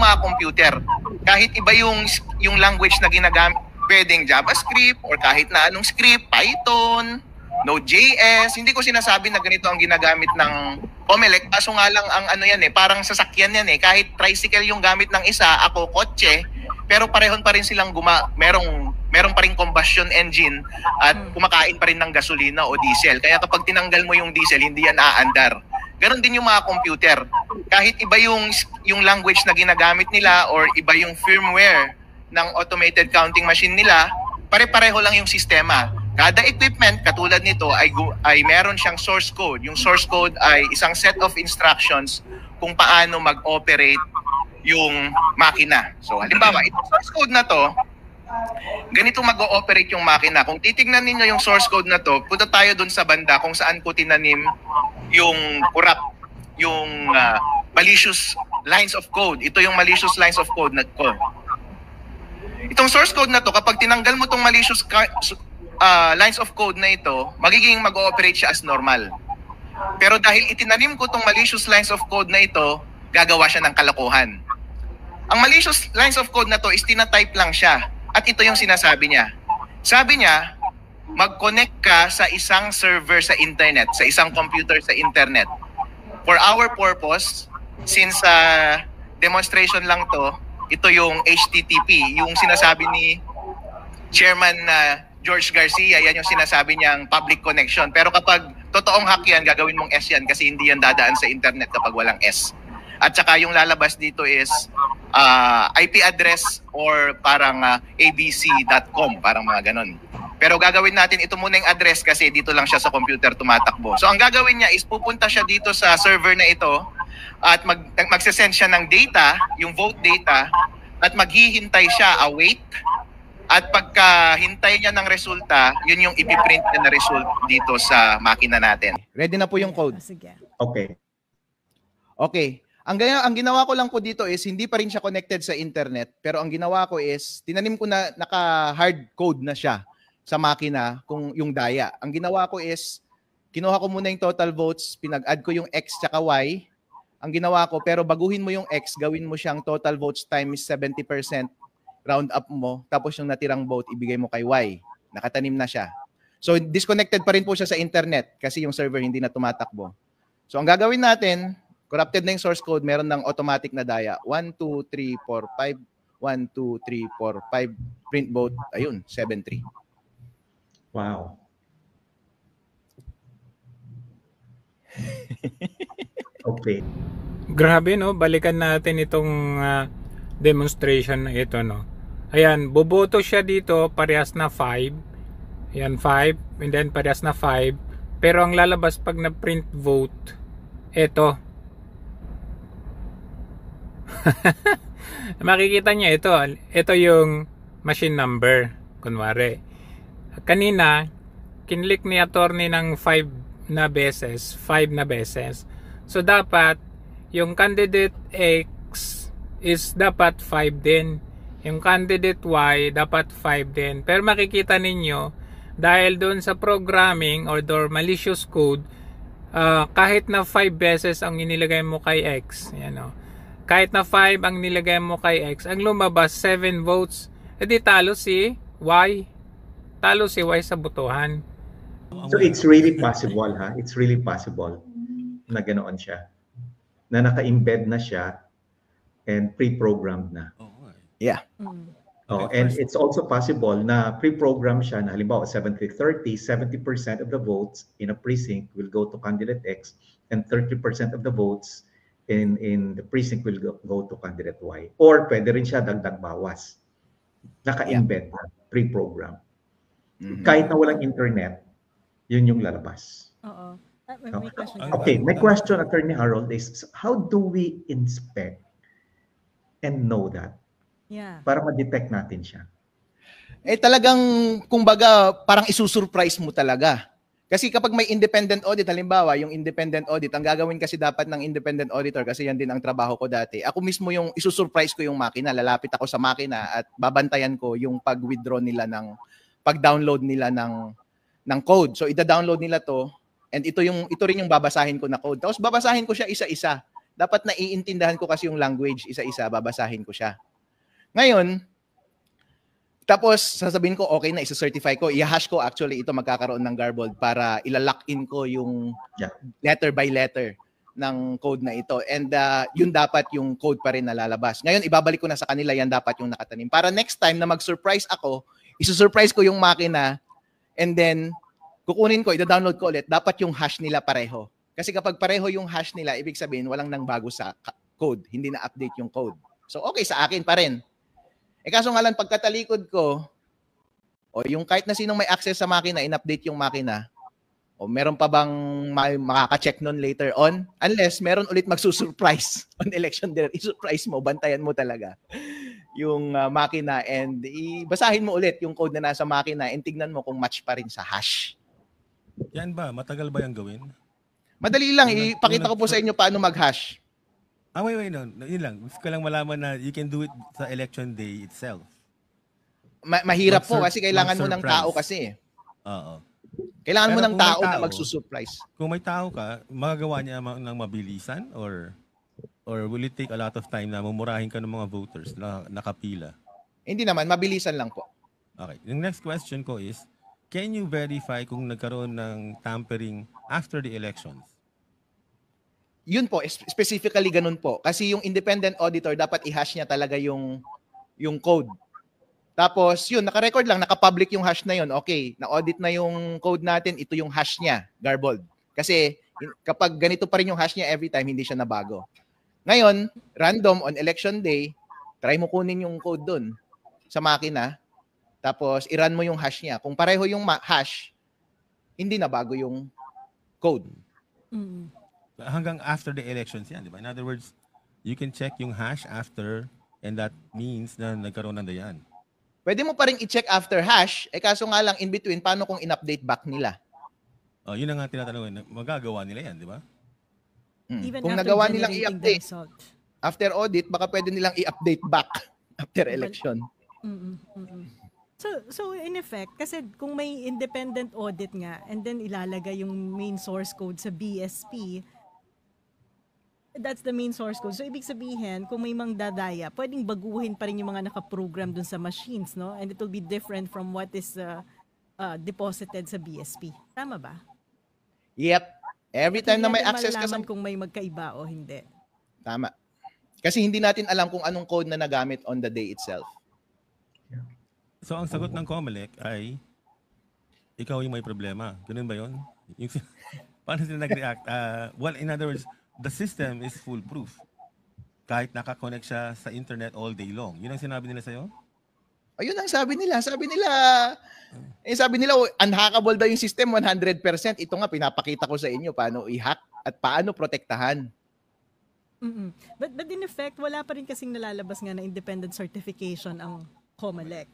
mga computer. Kahit iba yung language na ginagamit, pwedeng JavaScript or kahit na anong script, Python, Node.js. Hindi ko sinasabi na ganito ang ginagamit ng Comelec. Kaso nga lang ang ano yan parang sasakyan yan Kahit tricycle yung gamit ng isa, ako kotse, pero parehon pa rin silang merong pa rin combustion engine at kumakain pa rin ng gasolina o diesel. Kaya kapag tinanggal mo yung diesel, hindi yan aandar. Ganon din yung mga computer. Kahit iba yung language na ginagamit nila or iba yung firmware ng automated counting machine nila, pare-pareho lang yung sistema. Kada equipment katulad nito ay meron siyang source code. Yung source code ay isang set of instructions kung paano mag-operate yung makina. So halimbawa, itong source code na to, ganito mag-ooperate yung makina. Kung titignan ninyo yung source code na to, punta tayo dun sa banda kung saan ko tinanim yung corrupt, yung malicious lines of code. Ito yung malicious lines of code na ko. Itong source code na to, kapag tinanggal mo tong malicious lines of code na ito, magiging mag-ooperate siya as normal. Pero dahil itinanim ko tong malicious lines of code na ito, gagawa siya ng kalokohan. Ang malicious lines of code na to is tina-type lang siya. At ito yung sinasabi niya. Sabi niya, mag-connect ka sa isang server sa internet, sa isang computer sa internet. For our purpose, since demonstration lang to, ito yung HTTP, yung sinasabi ni Chairman George Garcia, yan yung sinasabi niyang public connection. Pero kapag totoong hack yan, gagawin mong S yan kasi hindi yan dadaan sa internet kapag walang S. At saka yung lalabas dito is IP address or parang abc.com, parang mga ganon. Pero gagawin natin ito muna yung address kasi dito lang siya sa computer tumatakbo. So ang gagawin niya is pupunta siya dito sa server na ito at magsasend siya ng data, yung vote data, at maghihintay siya, await. At pagka-hintay niya ng resulta, yun yung ipiprint niya na result dito sa makina natin. Ready na po yung code? Sige. Okay. Okay. Ang ginawa ko lang po dito is hindi pa rin siya connected sa internet, pero ang ginawa ko is tinanim ko na naka-hard code na siya sa makina kung yung daya. Ang ginawa ko is kinuha ko muna yung total votes, pinag-add ko yung X tsaka Y. Ang ginawa ko, pero baguhin mo yung X, gawin mo siyang total votes times 70%, round up mo, tapos yung natirang vote, ibigay mo kay Y. Nakatanim na siya. So, disconnected pa rin po siya sa internet kasi yung server hindi na tumatakbo. So, ang gagawin natin, corrupted na yung source code, meron ng automatic na daya. 1, 2, 3, 4, 5. 1, 2, 3, 4, 5. Print vote. Ayun, 7-3. Wow. Okay. Grabe, no? Balikan natin itong demonstration na ito, no? Ayan, boboto siya dito, parehas na 5. Ayan, 5. And then parehas na 5. Pero ang lalabas pag na-print vote, ito. Makikita niya ito. Ito yung machine number. Kunwari. Kanina, kinlik ni attorney ng 5 na beses. So, dapat, yung candidate X is dapat 5 din. Yung candidate Y, dapat 5 din. Pero makikita ninyo, dahil doon sa programming or malicious code, kahit na 5 beses ang inilagay mo kay X, yan o. Kahit na 5 ang nilagay mo kay X, ang lumabas 7 votes, edi talo si Y. Talo si Y sa botohan. So it's really possible, ha? It's really possible na ganoon siya. Na naka-embed na siya and pre-programmed na. Yeah. Oh, and it's also possible na pre-program siya na halimbawa 70-30, 70% of the votes in a precinct will go to candidate X and 30% of the votes in the precinct will go to candidate Y. Or pwede rin siya dagdag bawas. Naka-embed na, pre-program. Kahit na walang internet, yun yung lalabas. Oo. Okay, my question, Attorney Harold, is how do we inspect and know that? Yeah. Para ma-detect natin siya. Talagang, kumbaga, parang isusurprise mo talaga. Kasi kapag may independent audit, halimbawa, yung independent audit, ang gagawin kasi dapat ng independent auditor, kasi yan din ang trabaho ko dati, ako mismo yung isusurprise ko yung makina, lalapit ako sa makina at babantayan ko yung pag-withdraw nila pag-download nila ng code. So, ida-download nila to, and ito rin yung babasahin ko na code. Tapos babasahin ko siya isa-isa. dapat naiintindihan ko kasi yung language isa-isa, babasahin ko siya. Ngayon, tapos sasabihin ko, okay na, isa-certify ko, i-hash ko actually ito magkakaroon ng garbled para ilalock in ko yung Yeah. letter by letter ng code na ito. And yun dapat yung code pa rin na lalabas. Ngayon, ibabalik ko na sa kanila, yan dapat yung nakatanim. Para next time na mag-surprise ako, isusurprise ko yung makina and then kukunin ko, ida-download ko ulit, dapat yung hash nila pareho. Kasi kapag pareho yung hash nila, ibig sabihin walang nang bago sa code. Hindi na update yung code. So okay, sa akin pa rin. Kaso nga lang, pagkatalikod ko, o yung kahit na sinong may access sa makina, in-update yung makina, o meron pa bang makaka-check nun later on? Unless meron ulit magsusurprise on election day. I-surprise mo, bantayan mo talaga yung makina and basahin mo ulit yung code na nasa makina and tignan mo kung match pa rin sa hash. Yan ba? Matagal ba yung gawin? Madali lang, ipakita ko po sa inyo paano mag-hash. Wait, no. Yun lang. Gusto ko lang malaman na you can do it sa election day itself. Mahirap po kasi kailangan mo ng tao kasi. Oo. Kailangan mo Pero ng kung may tao na tao, magsusurprise. Kung may tao ka, magagawa niya ng mabilisan or will it take a lot of time na mumurahin ka ng mga voters na nakapila? Hindi naman, mabilisan lang po. Okay. Yung next question ko is, can you verify kung nagkaroon ng tampering after the elections? Yun po, specifically ganun po. Kasi yung independent auditor, dapat i-hash niya talaga yung code. Tapos, yun, naka-record lang, naka-public yung hash na yun. Okay, na-audit na yung code natin, ito yung hash niya, garbled. Kasi kapag ganito pa rin yung hash niya every time, hindi siya nabago. Ngayon, random on election day, try mo kunin yung code dun sa makina, tapos i-run mo yung hash niya. Kung pareho yung hash, hindi na bago yung code. Mm. Hanggang after the elections yan, di ba? In other words, you can check yung hash after and that means na nagkaroon ng dayan. Pwede mo pa rin i-check after hash, kaso nga lang in between, paano kung in-update back nila? Yun ang nga tinatanong, magagawa nila yan, di ba? Even Kung after nagawa nilang generating the i-update result. after audit, baka pwede nilang i-update back after election. So in effect, kasi kung may independent audit nga and then ilalagay yung main source code sa BSP, that's the main source code. So ibig sabihin, kung may mangdadaya, pwedeng baguhin pa rin yung mga nakaprogram dun sa machines, no? And it will be different from what is deposited sa BSP. Tama ba? Yep. Every time na may Hindi access ka sa... malalaman kung may magkaiba o hindi. Tama. Kasi hindi natin alam kung anong code na nagamit on the day itself. So ang sagot ng COMELEC ay ikaw yung may problema. Ganun ba yun? Paano sila nag-react? Well, in other words, the system is foolproof. Kahit nakakonect siya sa internet all day long. Yun ang sinabi nila sa'yo? Ayun ang sabi nila. Sabi nila, unhackable daw yung system 100%. Ito nga, pinapakita ko sa inyo paano i-hack at paano protektahan. But in effect, wala pa rin kasing nalalabas nga na independent certification ang COMELEC.